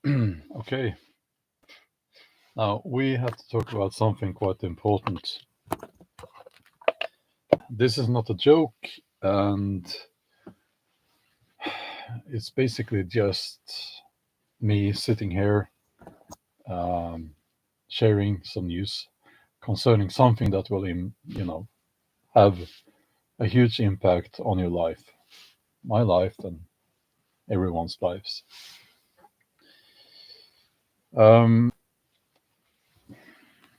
Okay, now we have to talk about something quite important. This is not a joke, and it's basically just me sitting here um, sharing some news concerning something that will, have a huge impact on your life, my life, and everyone's lives. Um,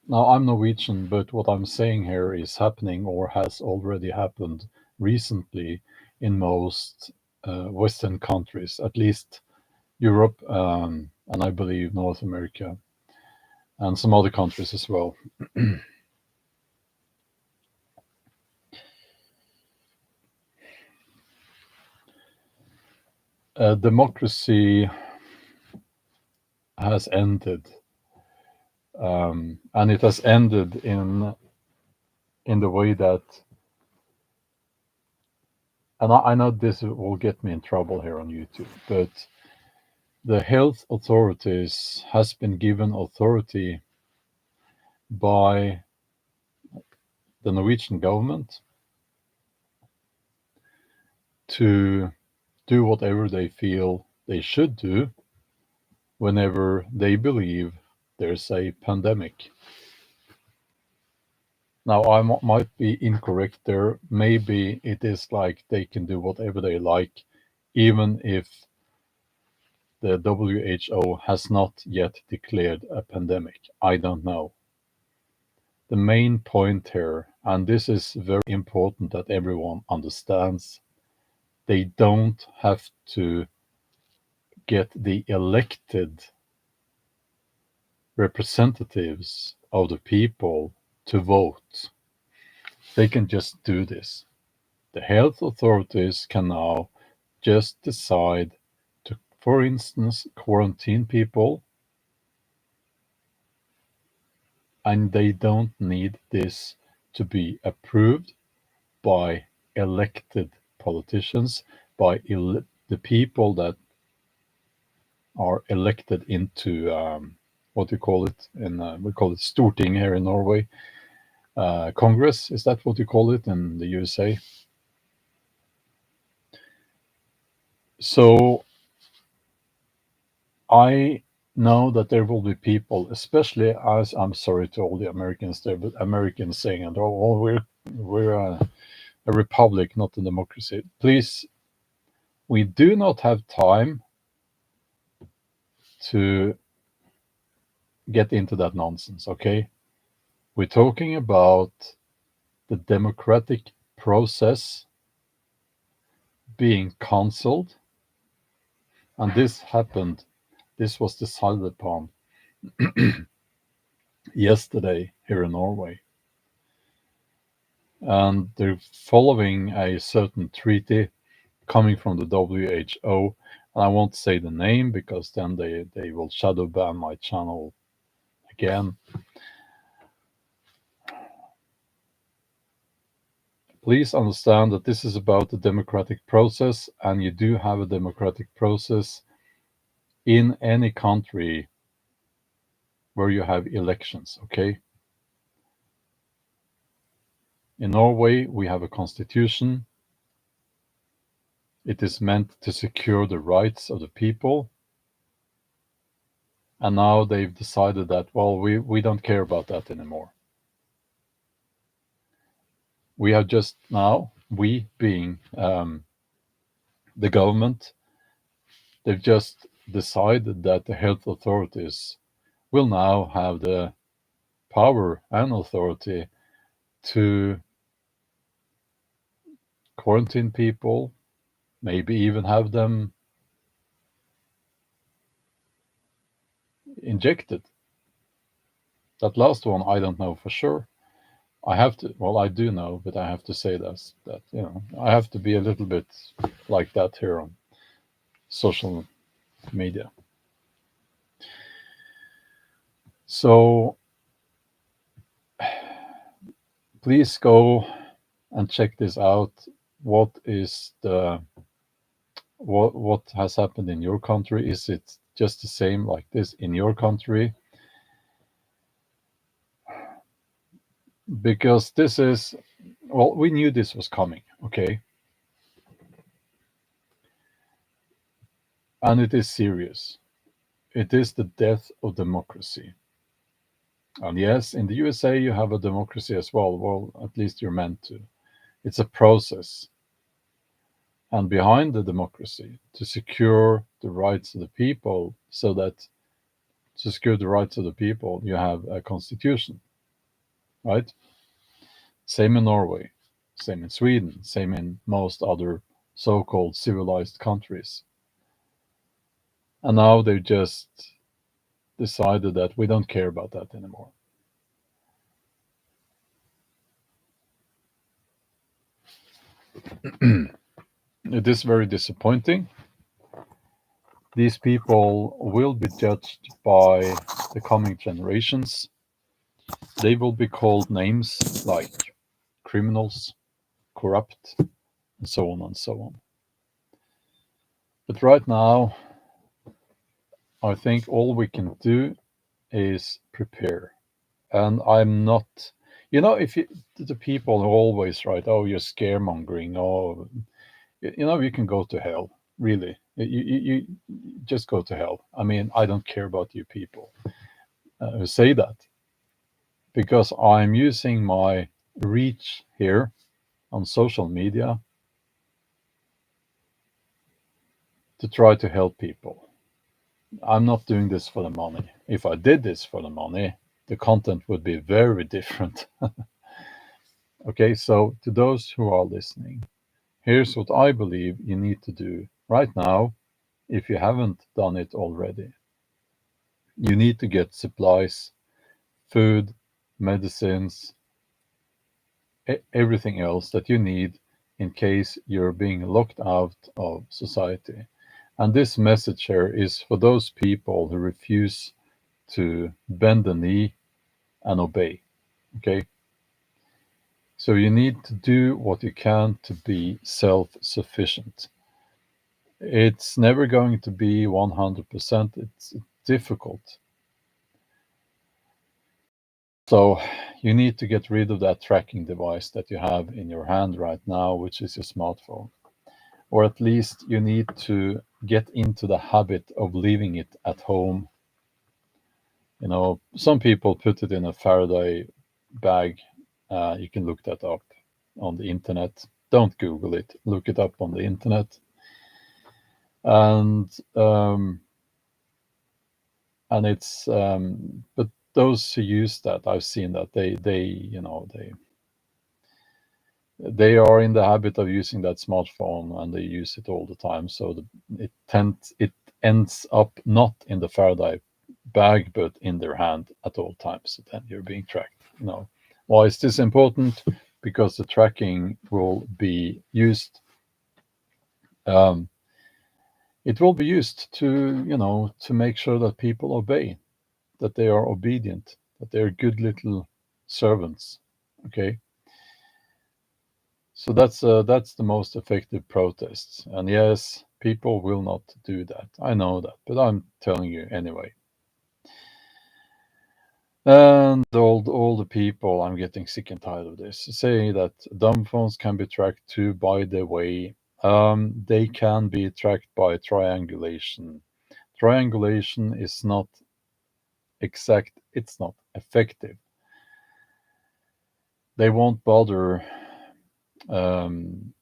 Now, I'm Norwegian, but what I'm saying here is happening or has already happened recently in most Western countries, at least Europe, and I believe North America, and some other countries as well. Democracy has ended, and it has ended in the way that, and I know this will get me in trouble here on YouTube, but the health authorities has been given authority by the Norwegian government to do whatever they feel they should do whenever they believe there's a pandemic. Now, might be incorrect there. Maybe it is like they can do whatever they like, even if the WHO has not yet declared a pandemic. I don't know. The main point here, and this is very important that everyone understands, they don't have to get the elected representatives of the people to vote. They can just do this. The health authorities can now just decide to, for instance, quarantine people, and they don't need this to be approved by elected politicians, by the people that are elected into what you call it in we call it Storting here in Norway. Congress, is that what you call it in the USA? So I know that there will be people, especially as I'm sorry to all the Americans there, but Americans saying, "Oh, we're a republic, not a democracy." Please, we do not have time to get into that nonsense. Okay, we're talking about the democratic process being cancelled, and this happened. This was decided upon yesterday here in Norway. And they're following a certain treaty coming from the WHO. And I won't say the name because then they will shadow ban my channel again. Please understand that this is about the democratic process, and you do have a democratic process in any country where you have elections, okay? In Norway, we have a constitution. It is meant to secure the rights of the people. And now they've decided that, well, we don't care about that anymore. We have just now, we being the government, they've just decided that the health authorities will now have the power and authority to quarantine people, maybe even have them injected. That last one, I don't know for sure. I have to, well, I do know, but I have to say this, that, I have to be a little bit like that here on social media. So please go and check this out. What is the what has happened in your country? Is it just the same like this in your country? Because this is, well, we knew this was coming, okay? And it is serious. It is the death of democracy. And yes, in the USA, you have a democracy as well. Well, at least you're meant to. It's a process. And behind the democracy, to secure the rights of the people, so that to secure the rights of the people, you have a constitution, right? Same in Norway, same in Sweden, same in most other so called civilized countries. And now they just decided that we don't care about that anymore. It is very disappointing. These people will be judged by the coming generations. They will be called names like criminals, corrupt, and so on and so on. But right now, I think all we can do is prepare. And I'm not, if you, the people who always write, oh, you're scaremongering, oh, you can go to hell, really. You just go to hell. I mean, I don't care about you people who say that, because I'm using my reach here on social media to try to help people. I'm not doing this for the money. If I did this for the money, the content would be very different. Okay, so to those who are listening, here's what I believe you need to do right now if you haven't done it already. You need to get supplies, food, medicines, everything else that you need in case you're being locked out of society. And this message here is for those people who refuse to bend the knee and obey. Okay? So you need to do what you can to be self sufficient. It's never going to be 100%. It's difficult. So you need to get rid of that tracking device that you have in your hand right now, which is your smartphone. Or at least you need to get into the habit of leaving it at home. Some people put it in a Faraday bag. You can look that up on the internet. Don't Google it. Look it up on the internet. And it's but those who use that, I've seen that they are in the habit of using that smartphone, and they use it all the time. So it ends up not in the Faraday bag, but in their hand at all times. So then you're being tracked. Why is this important? Because the tracking will be used. Um, it will be used to make sure that people obey, that they are obedient, that they're good little servants. Okay. So that's the most effective protests. And yes, people will not do that. I know that, but I'm telling you anyway. And all the people, I'm getting sick and tired of this, saying that dumb phones can be tracked too. By the way, they can be tracked by triangulation. Triangulation is not exact. It's not effective. They won't bother um,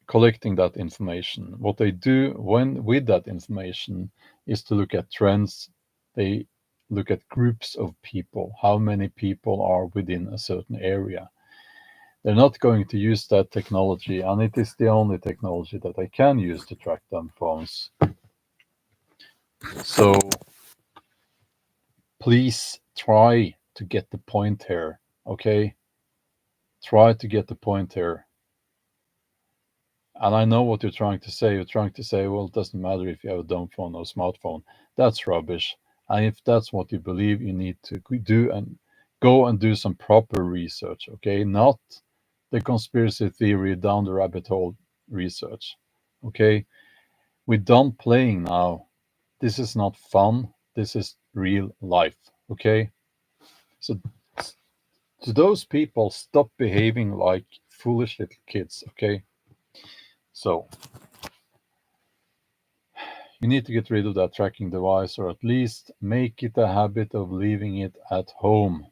collecting that information. What they do with that information is to look at trends. They look at groups of people, how many people are within a certain area. They're not going to use that technology, and it is the only technology that they can use to track them phones. So please try to get the point here, okay? Try to get the point here. And I know what you're trying to say. You're trying to say, well, it doesn't matter if you have a dumb phone or smartphone. That's rubbish. And if that's what you believe, you need to do and go and do some proper research, okay? Not the conspiracy theory down the rabbit hole research, okay? We're done playing now. This is not fun. This is real life. Okay? So to those people, stop behaving like foolish little kids. Okay? So you need to get rid of that tracking device, or at least make it a habit of leaving it at home.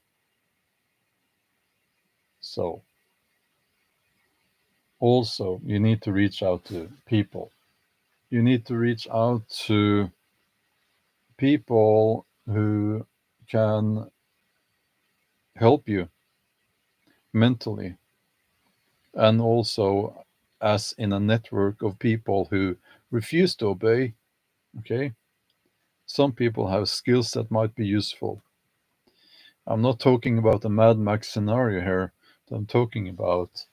So also, you need to reach out to people. You need to reach out to people who can help you mentally, and also as in a network of people who refuse to obey. Okay, some people have skills that might be useful. I'm not talking about a Mad Max scenario here. I'm talking about,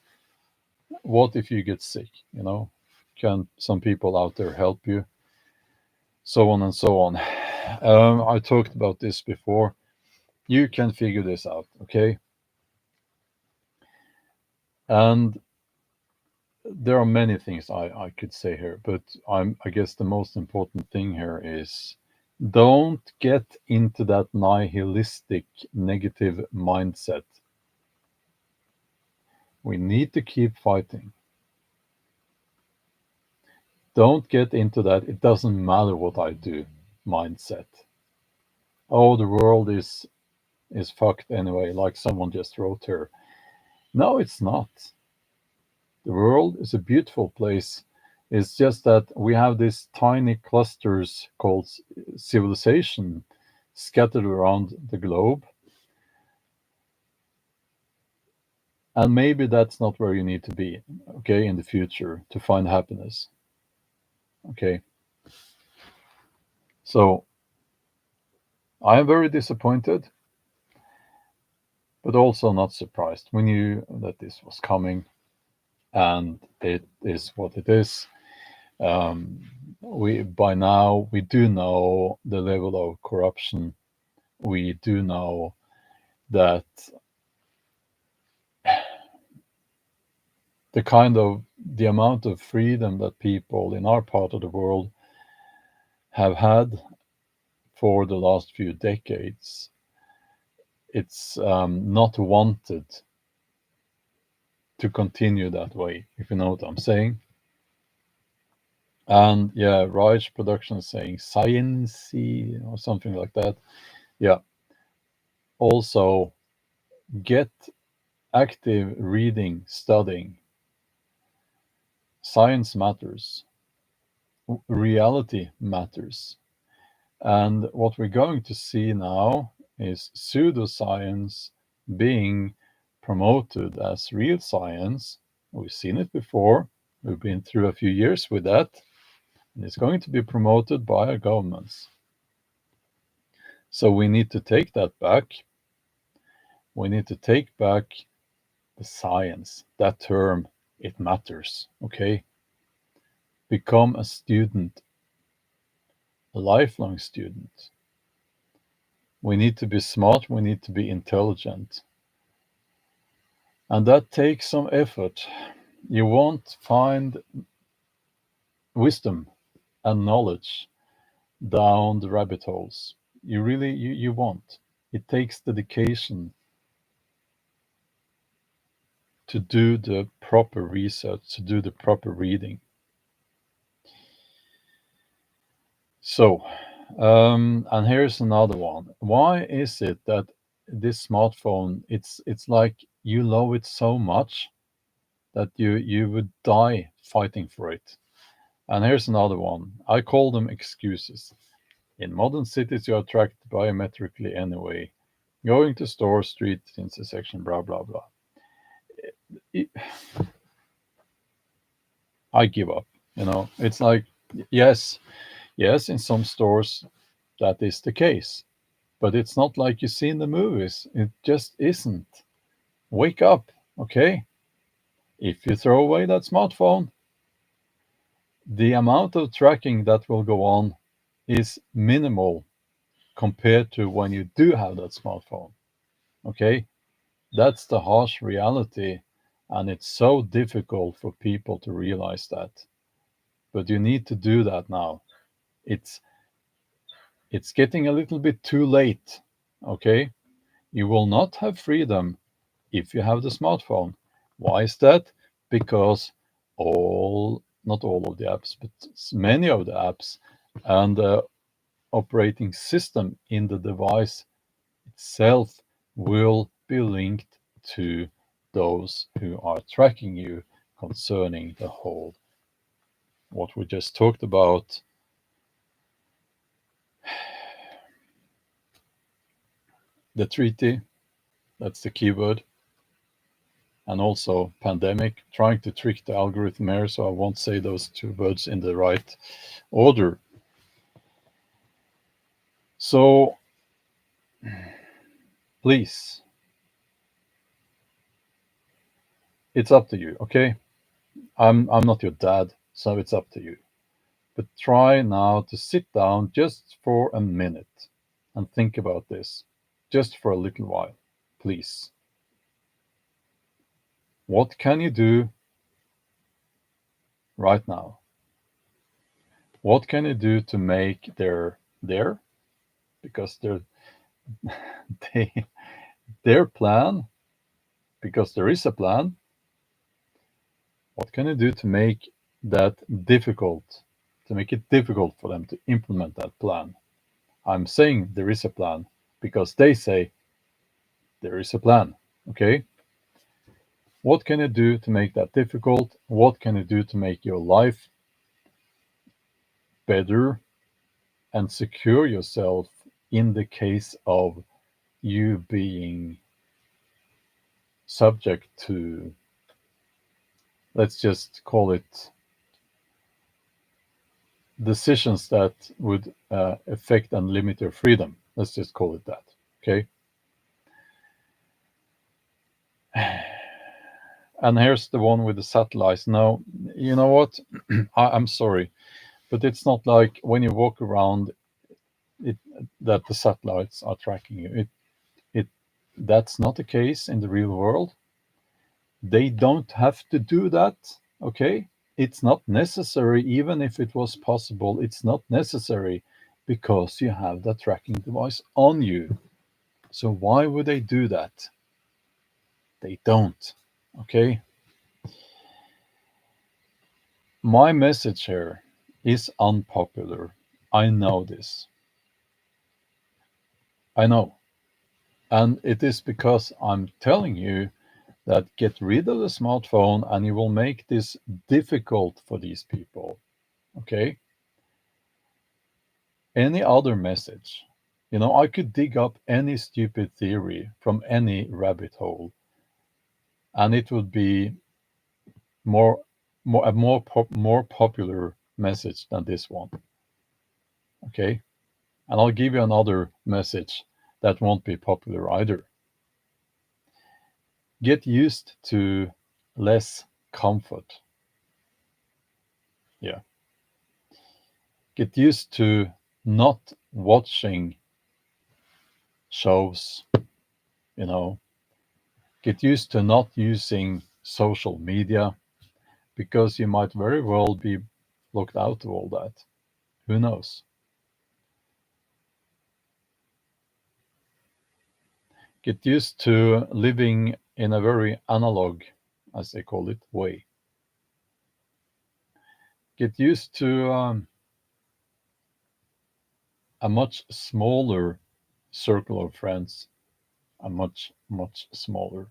what if you get sick? Can some people out there help you? So on and so on. I talked about this before. You can figure this out. Okay, and there are many things I could say here, but I guess the most important thing here is, don't get into that nihilistic negative mindset. We need to keep fighting. Don't get into that it doesn't matter what I do mindset. Oh, the world is fucked anyway, like someone just wrote here. No, it's not. The world is a beautiful place. It's just that we have these tiny clusters called civilization scattered around the globe. And maybe that's not where you need to be, okay, in the future to find happiness. Okay. So I am very disappointed, but also not surprised. We knew that this was coming, and it is what it is. We by now we do know the level of corruption. We do know that the amount of freedom that people in our part of the world have had for the last few decades, it's not wanted to continue that way, if you know what I'm saying. And yeah, Raj Production is saying sciencey or something like that. Yeah. Also, get active reading, studying. Science matters. Reality matters. And what we're going to see now is pseudoscience being promoted as real science. We've seen it before. We've been through a few years with that. And it's going to be promoted by our governments. So we need to take that back. We need to take back the science. That term, it matters. Okay? Become a student, a lifelong student. We need to be smart. We need to be intelligent. And that takes some effort. You won't find wisdom and knowledge down the rabbit holes. You won't. It takes dedication to do the proper research, to do the proper reading. So, and here's another one. Why is it that this smartphone, it's like you love it so much that you would die fighting for it? And here's another one. I call them excuses. In modern cities, you are tracked biometrically anyway. Going to store, street intersection, blah blah blah. I give up. It's like, yes, yes, in some stores that is the case, but it's not like you see in the movies. It just isn't. Wake up, okay? If you throw away that smartphone, the amount of tracking that will go on is minimal compared to when you do have that smartphone. Okay? That's the harsh reality, and it's so difficult for people to realize that. But you need to do that now. It's It's getting a little bit too late, okay? You will not have freedom if you have the smartphone. Why is that? Because not all of the apps, but many of the apps and the operating system in the device itself will be linked to those who are tracking you concerning the whole what we just talked about. The treaty, that's the keyword, and also pandemic, trying to trick the algorithm here, so I won't say those two words in the right order. So please, it's up to you, okay? I'm not your dad, so it's up to you. But try now to sit down just for a minute and think about this, just for a little while, please. What can you do right now? What can you do to make their because they, their plan, because there is a plan, what can you do to make that difficult, to make it difficult for them to implement that plan? I'm saying there is a plan because they say there is a plan. Okay? What can you do to make that difficult? What can you do to make your life better and secure yourself in the case of you being subject to, let's just call it, decisions that would affect and limit your freedom? Let's just call it that. Okay? And here's the one with the satellites. Now, you know what? I'm sorry, but it's not like when you walk around it that the satellites are tracking you. It that's not the case in the real world. They don't have to do that. Okay? It's not necessary, even if it was possible, it's not necessary because you have that tracking device on you. So why would they do that? They don't. Okay? My message here is unpopular. I know this. I know. And it is because I'm telling you that get rid of the smartphone and you will make this difficult for these people. Okay? Any other message. I could dig up any stupid theory from any rabbit hole and it would be more more popular message than this one. Okay? And I'll give you another message that won't be popular either. Get used to less comfort. Yeah. Get used to not watching shows, you know. Get used to not using social media because you might very well be locked out of all that. Who knows? Get used to living in a very analog, as they call it, way. Get used to a much smaller circle of friends, a much, much smaller.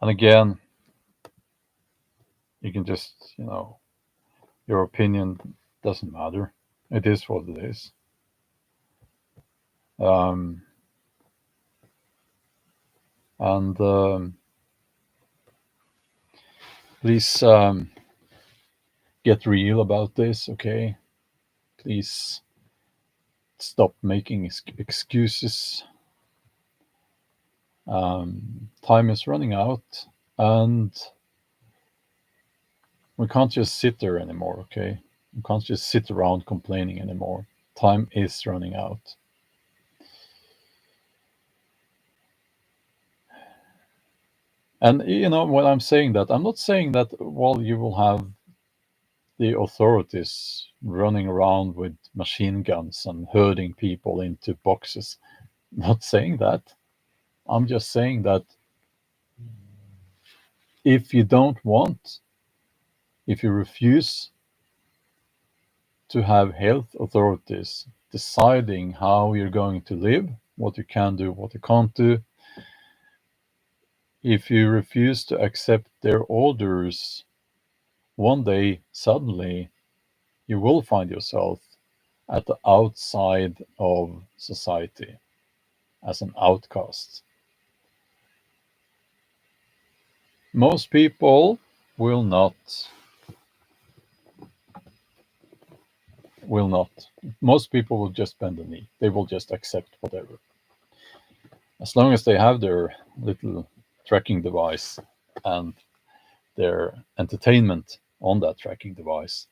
And again, you can just, your opinion doesn't matter. It is what it is. Um, and please get real about this, okay? Please stop making excuses. Time is running out, and we can't just sit there anymore, okay? We can't just sit around complaining anymore. Time is running out. And when I'm saying that, I'm not saying that, well, you will have the authorities running around with machine guns and herding people into boxes. Not saying that. I'm just saying that if you don't want, if you refuse to have health authorities deciding how you're going to live, what you can do, what you can't do, if you refuse to accept their orders, one day suddenly you will find yourself at the outside of society as an outcast. Most people will not, will not. Most people will just bend the knee. They will just accept whatever. As long as they have their little tracking device and their entertainment on that tracking device,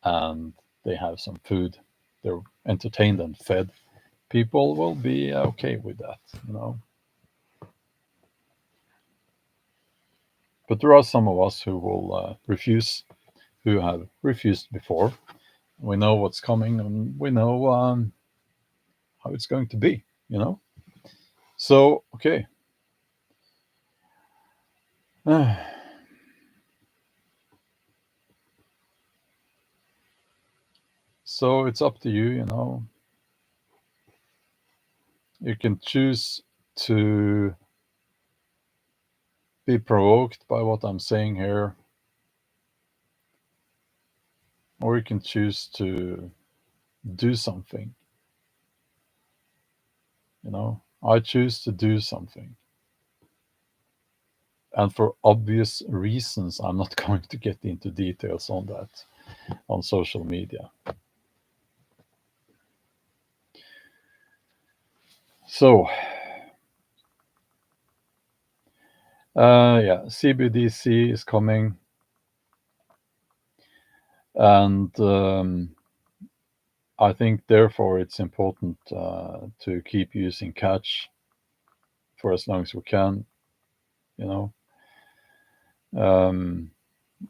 and they have some food, they're entertained and fed, people will be okay with that. But there are some of us who will refuse, who have refused before. We know what's coming, and we know how it's going to be. So, okay. So it's up to you. You can choose to be provoked by what I'm saying here, or you can choose to do something. I choose to do something. And for obvious reasons, I'm not going to get into details on that on social media. So, yeah, CBDC is coming. And I think, therefore, it's important to keep using cash for as long as we can. You know,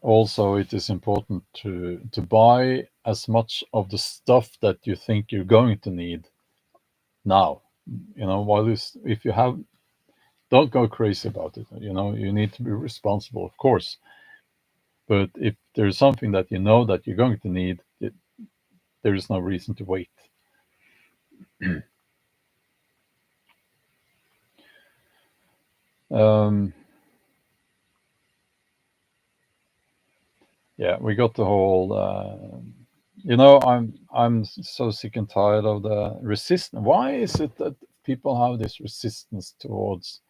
Also, it is important to buy as much of the stuff that you think you're going to need now. While if you have, don't go crazy about it. You need to be responsible, of course. But if there's something that you know that you're going to need, there is no reason to wait. um, yeah, we got the whole. I'm so sick and tired of the resistance. Why is it that people have this resistance towards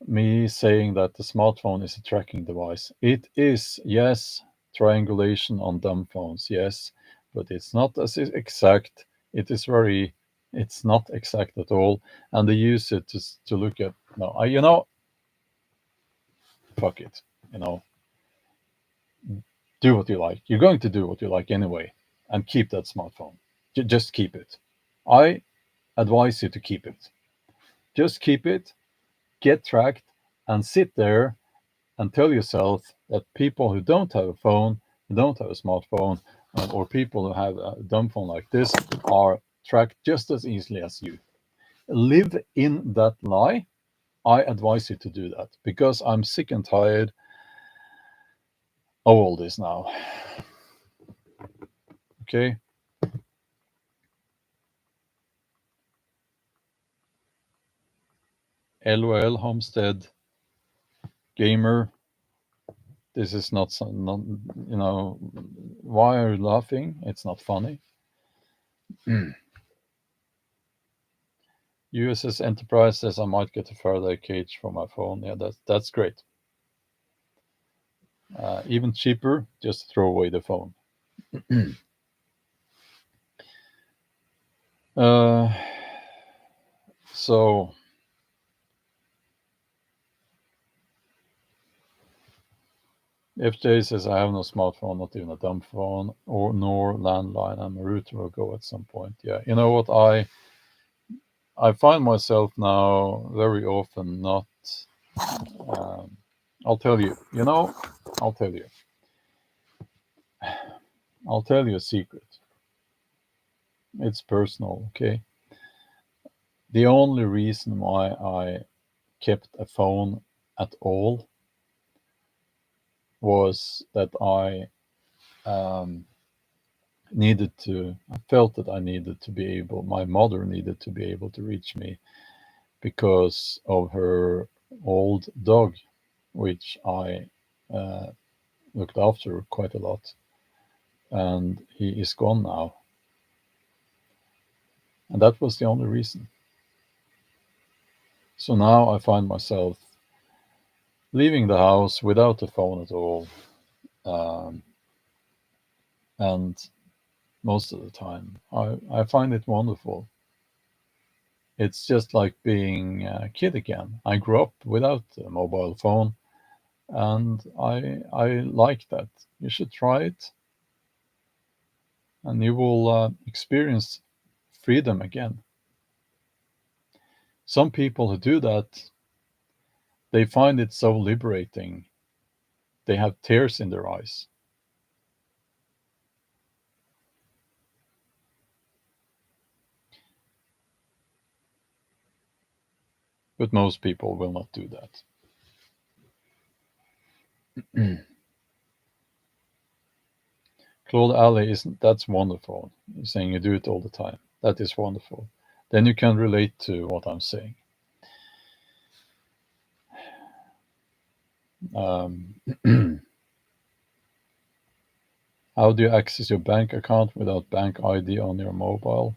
me saying that the smartphone is a tracking device? It is, yes, triangulation on dumb phones, yes, but it's not as exact. It's not exact at all, and they use it to look at. No, fuck it. You know, do what you like. You're going to do what you like anyway, and keep that smartphone. Just keep it. I advise you to keep it. Just keep it, get tracked, and sit there and tell yourself that people who don't have a phone, who don't have a smartphone, or people who have a dumb phone like this are tracked just as easily as you. Live in that lie. I advise you to do that because I'm sick and tired of all this now. Okay. LOL Homestead Gamer. This is not, why are you laughing? It's not funny. USS Enterprise says I might get a Faraday cage for my phone. Yeah, that's great. Even cheaper, just throw away the phone. So FJ says I have no smartphone, not even a dumb phone, or nor landline, and my router will go at some point. Yeah, you know what? I find myself now very often not I'll tell you. I'll tell you. I'll tell you a secret. It's personal, okay? The only reason why I kept a phone at all was that I felt that I needed to be able, my mother needed to be able to reach me because of her old dog, which I uh, looked after quite a lot. And he is gone now. And that was the only reason. So now I find myself leaving the house without a phone at all. Um, and most of the time, I find it wonderful. It's just like being a kid again. I grew up without a mobile phone, and I like that. You should try it, and you will experience freedom again. Some people who do that, they find it so liberating. They have tears in their eyes. But most people will not do that. Claude Alley isn't that's wonderful. You're saying you do it all the time. That is wonderful. Then you can relate to what I'm saying. Um, how do you access your bank account without bank ID on your mobile?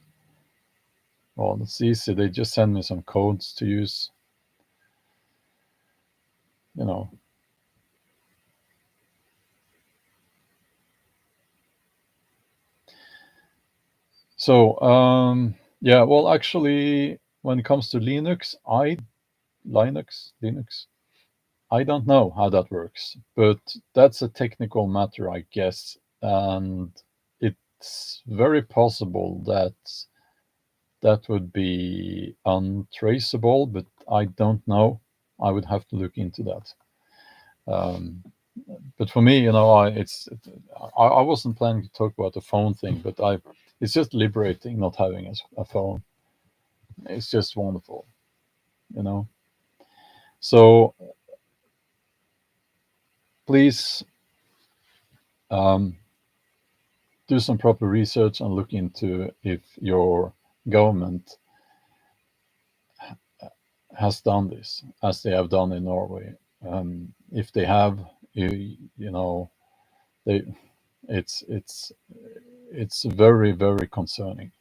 Well, it's easy. They just send me some codes to use. You know. So yeah. Well, actually, when it comes to Linux, I don't know how that works, but that's a technical matter, I guess, and it's very possible that that would be untraceable, but I don't know. I would have to look into that. Um, but for me, I wasn't planning to talk about the phone thing, but it's just liberating not having a phone. It's just wonderful, you know. So please um, do some proper research and look into if your government has done this as they have done in Norway. If they have, you know, they it's very very concerning.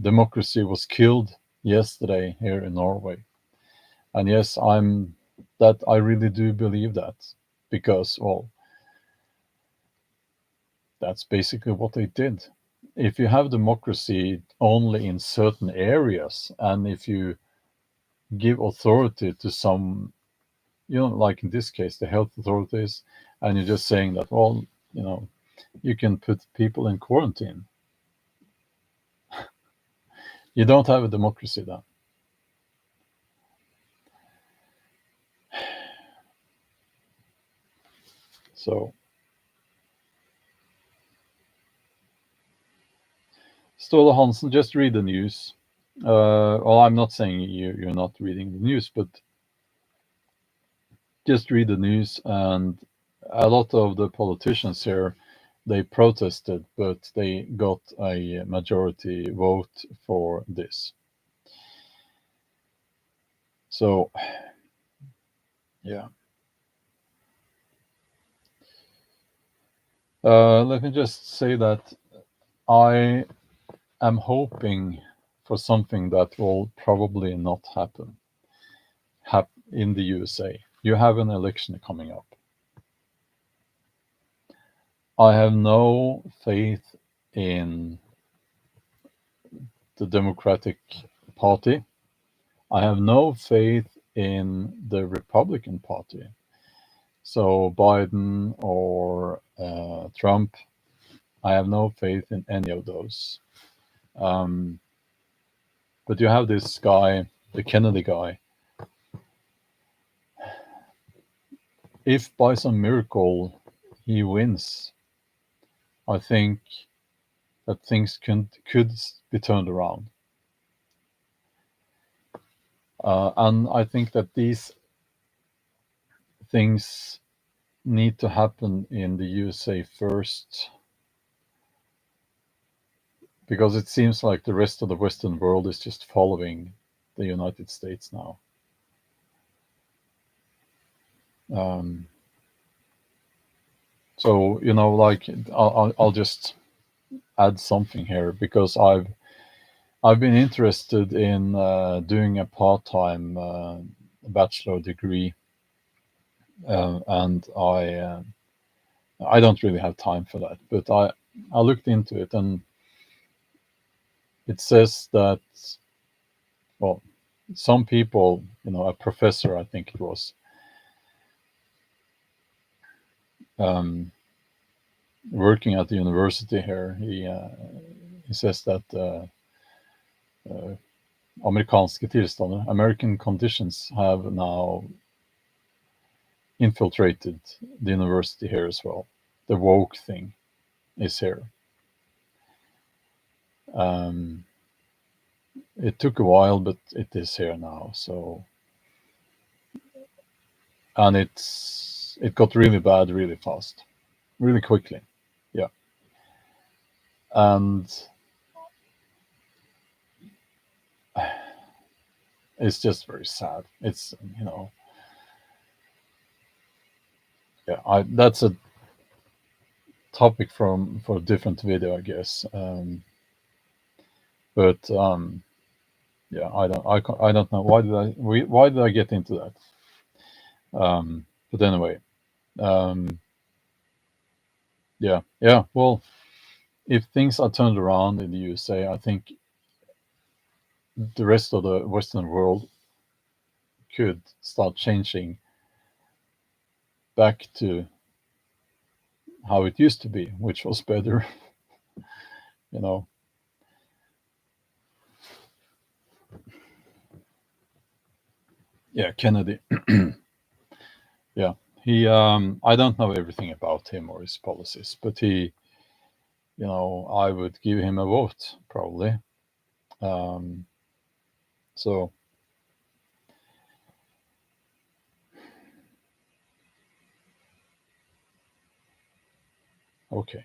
Democracy was killed yesterday here in Norway, and yes, I really do believe that because well, that's basically what they did. If you have democracy only in certain areas, and if you give authority to some, like in this case, the health authorities, and you're just saying that, well, you know, you can put people in quarantine. You don't have a democracy then. So, Ståle Hansen, just read the news. Well, I'm not saying you're not reading the news, but just read the news. And a lot of the politicians here, they protested, but they got a majority vote for this. So, yeah. Let me just say that I am hoping for something that will probably not happen in the USA. You have an election coming up. I have no faith in the Democratic Party. I have no faith in the Republican Party. So Biden or Trump, I have no faith in any of those. Um, but you have this guy, the Kennedy guy, if by some miracle he wins, I think that things could be turned around. And I think that these things need to happen in the USA first, because it seems like the rest of the Western world is just following the United States now. Um, so like I'll just add something here, because I've been interested in doing a part-time bachelor degree, and I don't really have time for that, but I looked into it, and it says that, well, some people, a professor, I think it was, um, working at the university here, he says that amerikanske tilstander, American conditions, have now infiltrated the university here as well. The woke thing is here. Um, it took a while, but it is here now. So, and it got really bad really fast, really quickly. Yeah. And it's just very sad. It's, yeah, that's a topic for a different video, I guess. But yeah, I don't know why did I get into that. But anyway, yeah. Well, if things are turned around in the USA, I think the rest of the Western world could start changing back to how it used to be, which was better. you know. Yeah, Kennedy. Yeah, he. I don't know everything about him or his policies, but he. I would give him a vote probably. Um, so okay.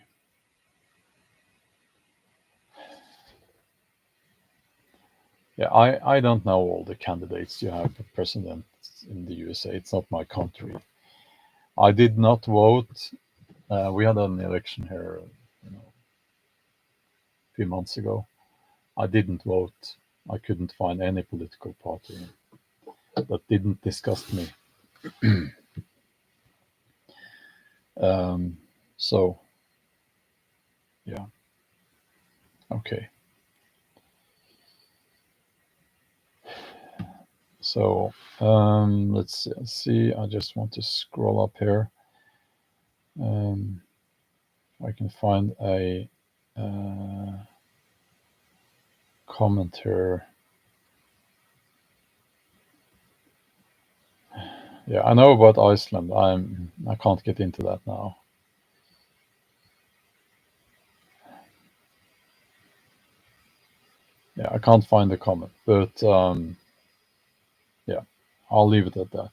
Yeah, I don't know all the candidates you have for president in the USA. It's not my country. I did not vote. We had an election here, a few months ago. I didn't vote. I couldn't find any political party that didn't disgust me. Um, so yeah, okay. So let's see. I just want to scroll up here. I can find a comment here. Yeah, I know about Iceland. I can't get into that now. Yeah, I can't find the comment, but yeah, I'll leave it at that.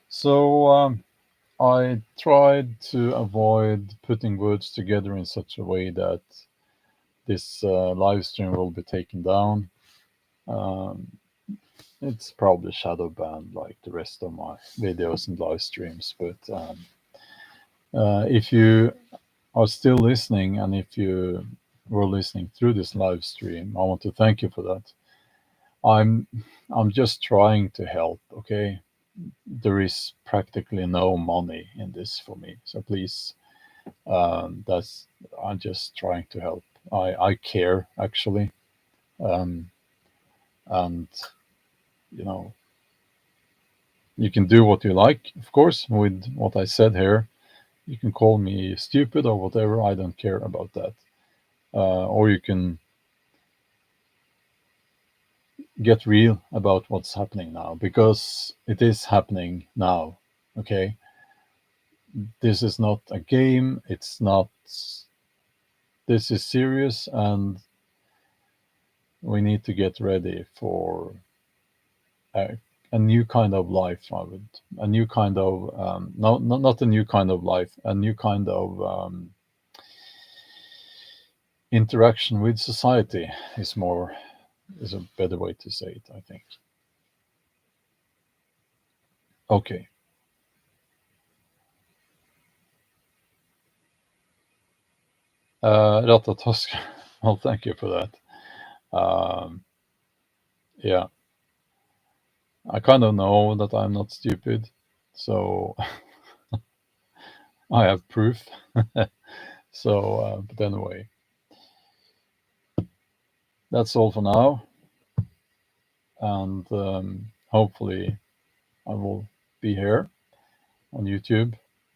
So I tried to avoid putting words together in such a way that this live stream will be taken down. Um, it's probably shadow banned like the rest of my videos and live streams, but if you are still listening, and if you were listening through this live stream, I want to thank you for that. I'm I'm just trying to help, okay? There is practically no money in this for me, so please, that's I'm just trying to help. I care actually, um, and you know you can do what you like, of course, with what I said here. You can call me stupid or whatever. I don't care about that. Or you can get real about what's happening now, because it is happening now. Okay, this is not a game. It's not. This is serious, and we need to get ready for a, a new kind of life. A new kind of not a new kind of life, a new kind of interaction with society is a better way to say it, I think. Okay. Ratatosk. Well, thank you for that. Um, yeah, I kind of know that I'm not stupid, so I have proof. So, but anyway, that's all for now, and hopefully I will be here on YouTube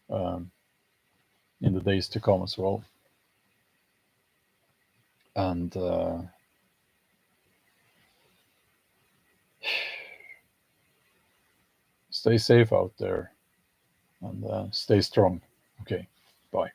um, in the days to come as well. And stay safe out there, and stay strong. Okay, bye.